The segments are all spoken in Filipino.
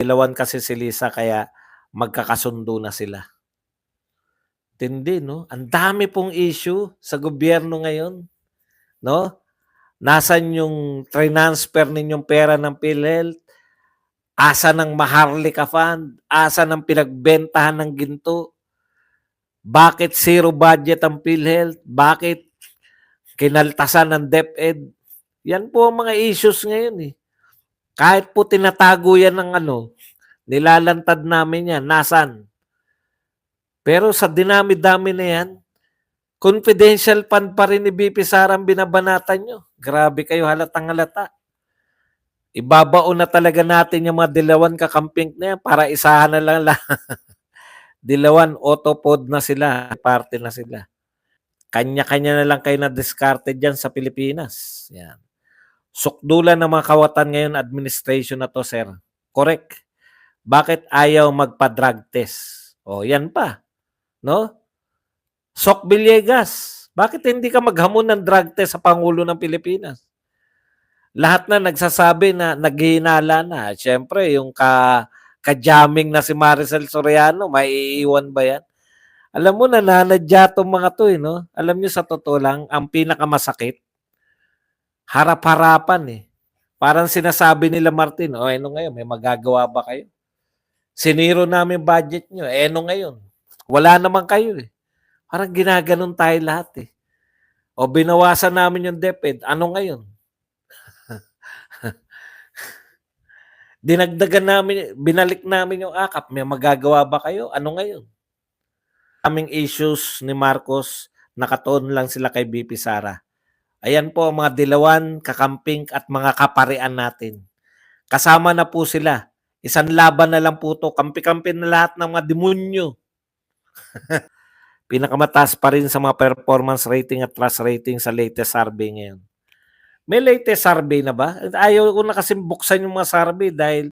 Dilawan kasi si Lisa kaya magkakasundo na sila. Tindi 'no? Ang dami pong issue sa gobyerno ngayon, 'no? Nasaan yung transfer ninyong pera ng PhilHealth? Asan ang Maharlika Fund? Asan ang pinagbentahan ng ginto? Bakit zero budget ang PhilHealth? Bakit kinaltasan ng DepEd? Yan po ang mga issues ngayon eh. Kahit po tinatago yan ng nilalantad namin yan. Nasaan? Pero sa dinami-dami na yan, confidential fund pa rin ni BP Sara ang binabanatan nyo. Grabe kayo, halatang halata. Ibabaon na talaga natin yung mga dilawan kakamping na yan para isahan na lang. Dilawan, autopod na sila, parte na sila. Kanya-kanya na lang kayo na discarded dyan sa Pilipinas. Yan. Sukdulan ng mga kawatan ngayon administration na to, sir. Correct. Bakit ayaw magpa-drug test? O, yan pa. No? Sok Villegas, bakit hindi ka maghamon ng drug test sa Pangulo ng Pilipinas? Lahat na nagsasabi na naghihinala na. Siyempre, yung ka-jamming na si Maricel Soriano, maiiwan ba yan? Alam mo, nananadya itong mga to, no? Alam nyo, sa totoo lang, ang pinakamasakit, harap-harapan eh. Parang sinasabi nila, Martin, ano ngayon, may magagawa ba kayo? Siniro namin budget nyo, ano ngayon? Wala naman kayo eh. Parang ginaganon tayo lahat eh. O binawasan namin yung DepEd, ano ngayon? Dinagdagan namin, binalik namin yung AKAP, may magagawa ba kayo? Ano ngayon? Aming issues ni Marcos, nakatoon lang sila kay BP Sara. Ayan po ang mga dilawan, kakamping at mga kaparian natin. Kasama na po sila. Isang laban na lang po to. Kampi-kampi na lahat ng mga demonyo. Pinakamataas pa rin sa mga performance rating at trust rating sa latest survey ngayon. May latest survey na ba? Ayaw ko na kasi buksan yung mga survey dahil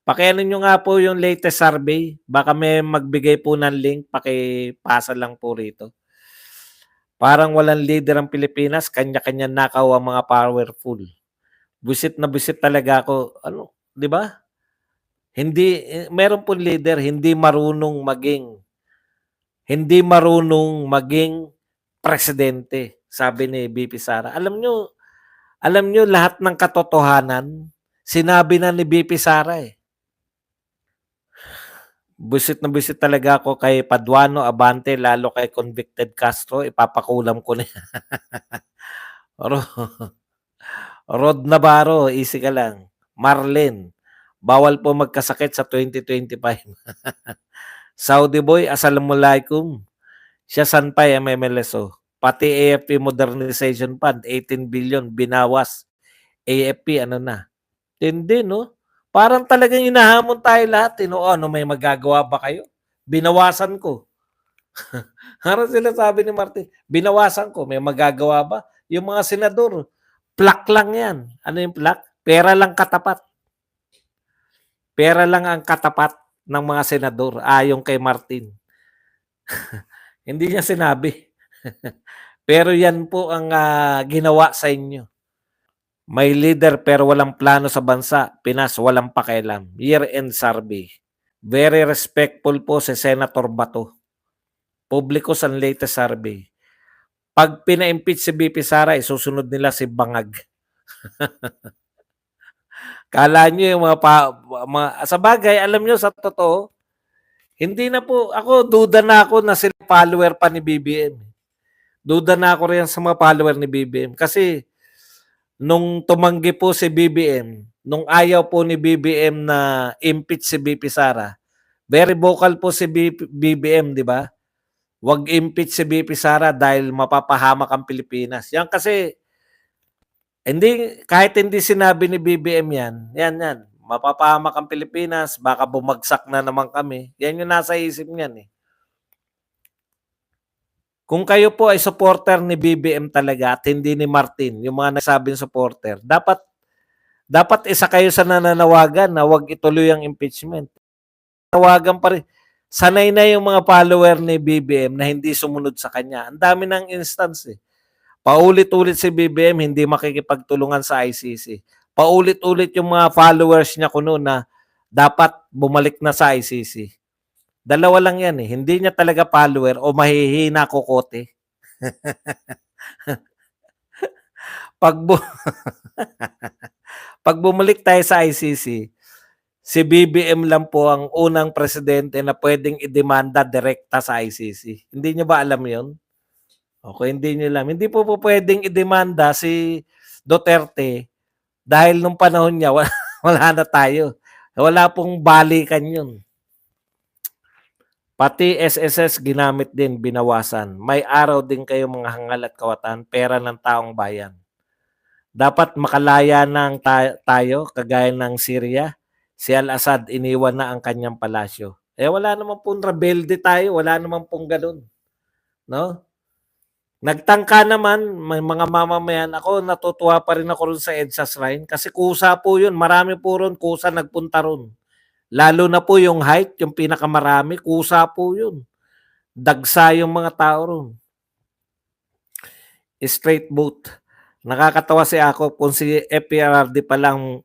Pakianin nyo nga po yung latest survey. Baka may magbigay po ng link. Pakipasa lang po rito. Parang walang leader ang Pilipinas. Kanya-kanya nakaw ang mga powerful. Busit na busit talaga ako. Di ba? Meron po leader, hindi marunong maging presidente, sabi ni BP Sara. Alam nyo lahat ng katotohanan, sinabi na ni BP Sara eh. Busit na busit talaga ako kay Paduano, Abante, lalo kay convicted Castro, ipapakulam ko na. Rod Navarro, easy ka lang. Marlene, bawal po magkasakit sa 2025. Saudi Boy, assalamualaikum. Siya Sanpay, MMLSO. Pati AFP Modernization Fund, 18 billion, binawas. AFP, Hindi, no? Parang talagang inahamon tayo lahat. May magagawa ba kayo? Binawasan ko. Harap sila sabi ni Martin, binawasan ko. May magagawa ba? Yung mga senador, plak lang yan. Ano yung plak? Pera lang katapat. Pera lang ang katapat ng mga senador. Ayon kay Martin. Hindi niya sinabi. Pero yan po ang ginawa sa inyo. May leader pero walang plano sa bansa. Pinas, walang pakialam. Year-end survey. Very respectful po si Senator Bato. Publiko sa latest survey. Pag pina-impeach si BP Sara, isusunod nila si Bangag. Kala nyo yung sa bagay, alam nyo sa totoo, hindi na po, duda na ako na sila follower pa ni BBM. Duda na ako rin sa mga follower ni BBM. Kasi, nung tumanggi po si BBM, nung ayaw po ni BBM na impeach si BP Sara, very vocal po si BBM, di ba? Huwag impeach si BP Sara dahil mapapahamak ang Pilipinas. Yan kasi, kahit hindi sinabi ni BBM yan. Mapapahamak ang Pilipinas, baka bumagsak na naman kami. Yan yung nasa isip niyan eh. Kung kayo po ay supporter ni BBM talaga at hindi ni Martin, yung mga nagsabing supporter, dapat isa kayo sa nananawagan na huwag ituloy ang impeachment. Tawagan pa rin. Sanay na yung mga follower ni BBM na hindi sumunod sa kanya. Ang dami ng instance eh. Paulit-ulit si BBM hindi makikipagtulungan sa ICC. Paulit-ulit yung mga followers niya kuno na dapat bumalik na sa ICC. Dalawa lang yan eh. Hindi niya talaga follower o mahihina kokote. Pag, pag bumalik tayo sa ICC, si BBM lang po ang unang presidente na pwedeng idemanda direkta sa ICC. Hindi niyo ba alam yon? Okay, hindi niyo alam. Hindi po pwedeng idemanda si Duterte dahil nung panahon niya, wala na tayo. Wala pong balikan yun. Pati SSS ginamit din, binawasan. May araw din kayo mga hangal at kawatan, pera ng taong bayan. Dapat makalaya ng tayo, kagaya ng Syria. Si Al-Assad, iniwan na ang kanyang palasyo. Wala naman pong rebelde tayo, wala naman pong ganun. No? Nagtangka naman, may mga mamamayan. Ako, natutuwa pa rin ako rin sa EDSA Shrine kasi kusa po yun. Marami po ron, kusa nagpunta ron. Lalo na po yung height, yung pinakamarami, kusa po yun. Dagsa yung mga tao ron. Straight boat. Nakakatawa si ako kung si FPRRD palang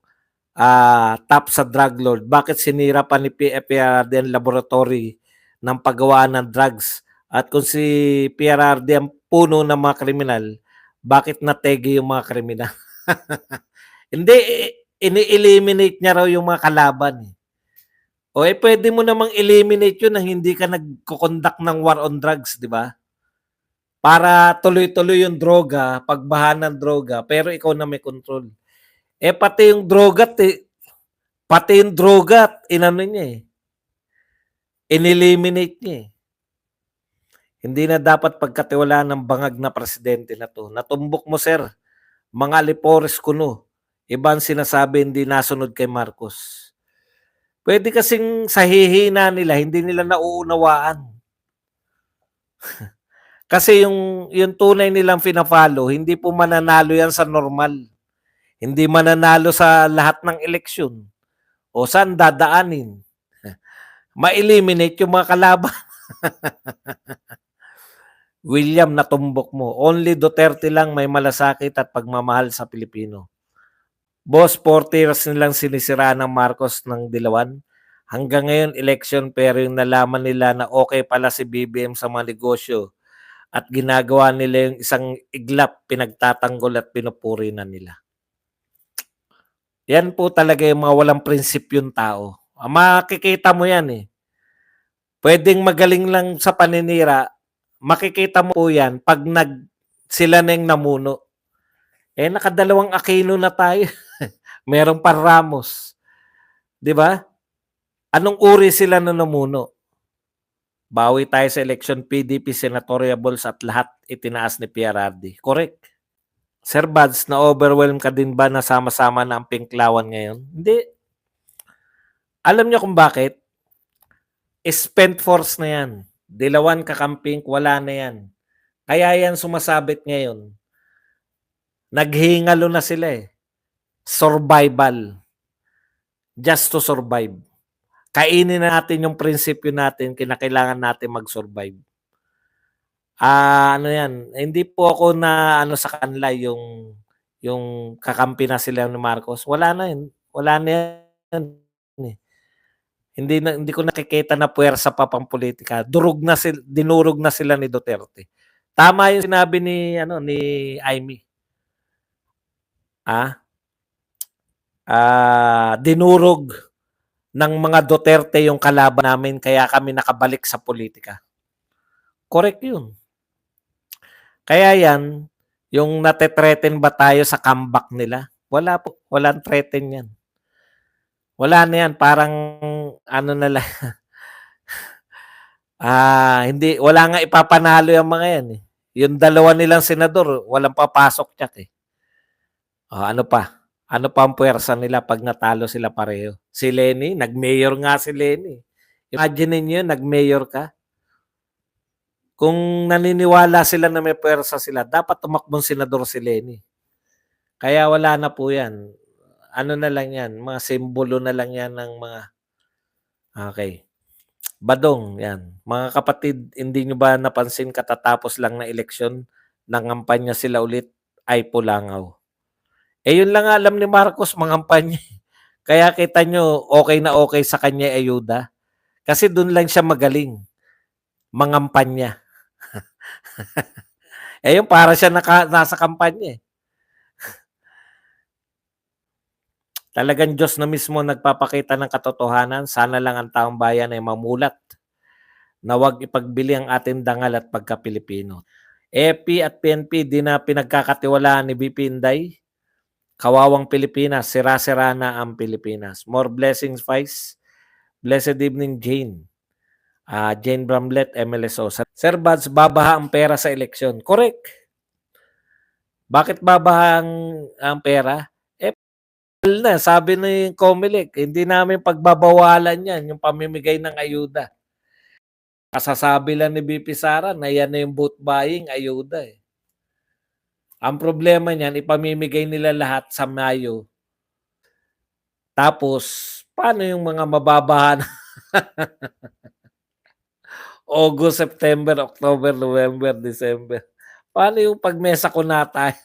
top sa drug lord. Bakit sinira pa ni FPRRD ang laboratory ng paggawa ng drugs? At kung si PRRD ang puno ng mga kriminal, bakit nategi yung mga kriminal? Hindi, ini-eliminate niya raw yung mga kalaban. O pwede mo namang eliminate yun nang hindi ka nagko-conduct ng war on drugs, di ba? Para tuloy-tuloy yung droga, pagbaha ng droga, pero ikaw na may control. Pati yung droga, inano niya eh. In-eliminate niya eh. Hindi na dapat pagkatiwalaan ng bangag na presidente na to. Natumbok mo, sir. Mga Alipores kuno. Ibang sinasabi hindi nasunod kay Marcos. Pwede kasing sa hihina nila, hindi nila nauunawaan. Kasi yung tunay nilang fina-follow, hindi po mananalo yan sa normal. Hindi mananalo sa lahat ng eleksyon. O saan dadaanin? Ma-eliminate yung mga kalaban. William, natumbok mo. Only Duterte lang may malasakit at pagmamahal sa Pilipino. Boss, 40 years nilang sinisira ng Marcos ng Dilawan. Hanggang ngayon, election, pero yung nalaman nila na okay pala si BBM sa mga negosyo at ginagawa nila yung isang iglap, pinagtatanggol at pinupuri na nila. Yan po talaga yung mga walang prinsipyong tao. Makikita mo yan eh. Pwedeng magaling lang sa paninira, makikita mo po yan pag sila na yung namuno. Nakadalawang Aquino na tayo. Merong pa Ramos. Di ba? Anong uri sila na namuno? Bawi tayo sa election, PDP, senatoriables at lahat itinaas ni PRRD. Correct. Sir Bads, na-overwhelm ka din ba na sama-sama na ang Pinklawan ngayon? Hindi. Alam niyo kung bakit? Spent force na yan. Dilawan, Kakamping, wala na yan. Kaya yan sumasabit ngayon. Naghihingalo na sila eh. Survival. Just to survive. Kainin na natin yung prinsipyo natin, kinakailangan natin mag-survive. Ano yan, hindi po ako na ano sa kanila yung kakampi na sila ni Marcos. Wala na yun. Wala na yan. Hindi ko nakikita na puwersa pa pang politika. Dinurog na sila ni Duterte. Tama yung sinabi ni Amy. Dinurog ng mga Duterte yung kalaban namin kaya kami nakabalik sa politika. Correct yun. Kaya yan, yung nate-threaten ba tayo sa comeback nila? Wala po. Walang threaten yan. Wala na yan. Parang ano na lang. Wala nga ipapanalo yung mga yan eh. Yung dalawa nilang senador, walang papasok tsak eh. Ano pa? Ano pa ang puwersa nila pag natalo sila pareho? Si Lenny, nag-mayor nga si Lenny. Imagine niyo, nag-mayor ka. Kung naniniwala sila na may puwersa sila, dapat tumakbong senador si Lenny. Kaya wala na po yan. Ano na lang yan, mga simbolo na lang yan ng mga... Okay. Badong, yan. Mga kapatid, hindi nyo ba napansin katatapos lang na eleksyon, nangampanya sila ulit ay Pulangaw. Yun lang nga alam ni Marcos mangampanya, eh. Kaya kita niyo okey sa kanya ayuda, kasi dun lang siya magaling, mangampanya. Yun para siya nasa kampanya, eh. Talagang Diyos na mismo nagpapakita ng katotohanan, sana lang ang taong bayan ay mamulat na huwag ipagbili ang ating dangal at pagka-Pilipino. AP at PNP di na pinagkakatiwalaan ni VP Inday. Kawawang Pilipinas, sira-sira na ang Pilipinas. More blessings, Vice. Blessed evening, Jane. Jane Bramlett, MLSO. Sir Buds, babaha ang pera sa eleksyon. Correct. Bakit babaha ang pera? Na, sabi ni Comelec, hindi namin pagbabawalan yan, yung pamimigay ng ayuda. Kasasabi lang ni BP Sara na yan na yung vote buying ayuda, eh. Ang problema niyan, ipamimigay nila lahat sa Mayo. Tapos, paano yung mga mababahan? August, September, October, November, December. Paano yung pagmesa ko na tayo?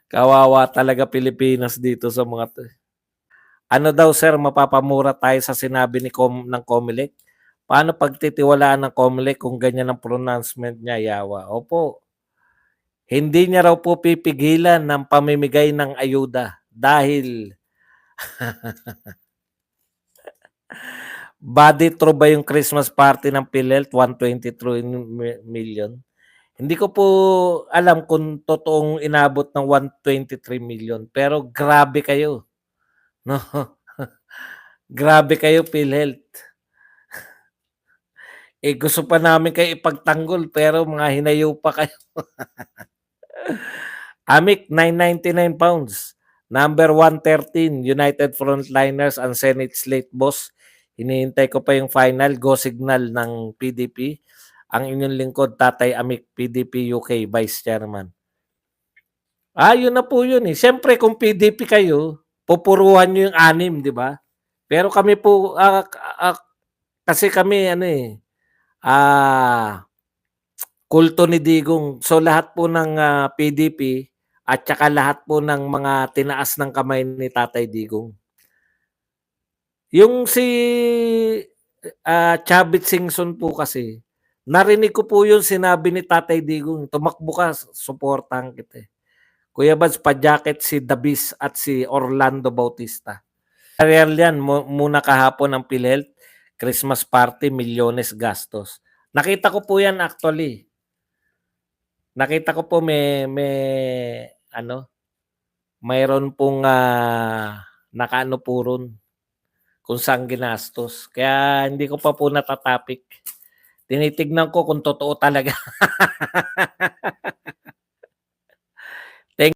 Kawawa talaga Pilipinas dito sa mga to. Ano daw sir, mapapamura tayo sa sinabi ng Comelec? Paano pagtitiwalaan ng Comelec kung ganyan ang pronouncement niya, yawa? Opo. Hindi niya raw po pipigilan ng pamimigay ng ayuda dahil body through ba yung Christmas party ng PhilHealth, 123 million? Hindi ko po alam kung totoong inabot ng 123 million, pero grabe kayo. No? Grabe kayo, PhilHealth. Gusto pa namin kayo ipagtanggol pero mga hinayo pa kayo. Amic, 999 pounds. Number 113, United Frontliners and Senate Slate Boss. Hinihintay ko pa yung final go signal ng PDP. Ang inyong lingkod, Tatay Amic, PDP UK Vice Chairman. Yun na po yun eh. Siyempre kung PDP kayo, pupuruhan nyo yung 6, di ba? Pero kami po, kasi kami kulto ni Digong. So lahat po ng PDP at saka lahat po ng mga tinaas ng kamay ni Tatay Digong. Yung si Chavit Singson po kasi, narinig ko po yung sinabi ni Tatay Digong, tumakbo ka, suportahan kita. Kuya Bads, pa-jacket si Dabis at si Orlando Bautista. Real yan, muna kahapon ng PhilHealth, Christmas party, milyones gastos. Nakita ko po yan actually. Nakita ko po mayroon pong nakaano po ron kung saan ginastos. Kaya hindi ko pa po natatapik. Tinitignan ko kung totoo talaga.